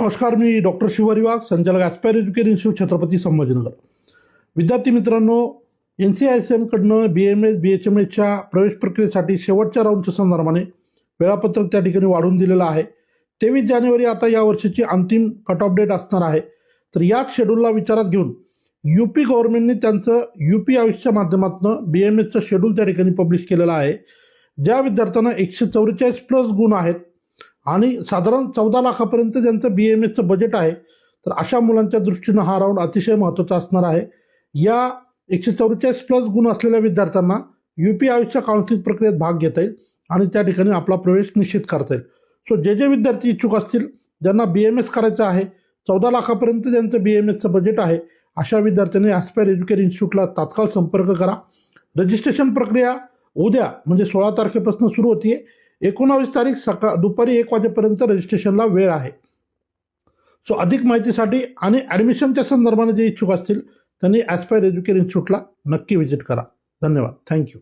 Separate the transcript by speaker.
Speaker 1: नमस्कार, मी डॉक्टर शिवहरी वाघ, संचालक aspire education institute, Chhatrapati Sambhajinagar. विद्यार्थी मित्रांनो, NCISM BMS BHMSच्या प्रवेश प्रक्रियेसाठी शेवटच्या राऊंडच्या संदर्भाने वेळापत्रक त्या ठिकाणी वाढवून दिलेलं आहे. 23 जानेवारी आता या वर्षीची अंतिम कट ऑफ डेट असणार आहे. तर याच शेड्यूलला विचारात घेऊन UP गव्हर्नमेंटने त्यांचं UP आयुषच्या माध्यमातून BMSचं शेड्यूल त्या ठिकाणी पब्लिश केलेलं आहे. ज्या विद्यार्थ्यांना 144 प्लस गुण आहेत आणि साधारण 14 लाखापर्यंत ज्यांचं BMSचं बजेट आहे, तर अशा मुलांच्या दृष्टीनं हा राऊंड अतिशय महत्त्वाचा असणार आहे. या 144 प्लस गुण असलेल्या विद्यार्थ्यांना UP आयुषच्या काउन्सिलिंग प्रक्रियेत भाग घेता येईल आणि त्या ठिकाणी आपला प्रवेश निश्चित करता येईल. सो जे विद्यार्थी इच्छुक असतील, ज्यांना BMS करायचं आहे, 14 लाखापर्यंत ज्यांचं BMSचं बजेट आहे, अशा विद्यार्थ्यांनी ॲस्पायर एज्युकेशन इन्स्टिट्यूटला तात्काळ संपर्क करा. रजिस्ट्रेशन प्रक्रिया उद्या म्हणजे 16 तारखेपासून सुरू होती. 19 तारीख दुपारी 1 वाजेपर्यंत रजिस्ट्रेशनला वेळ आहे. सो अधिक माहितीसाठी आणि ॲडमिशनच्या संदर्भाने जे इच्छुक असतील त्यांनी ॲस्पायर एज्युकेशन इन्स्टिट्यूटला नक्की व्हिजिट करा. धन्यवाद. थँक्यू.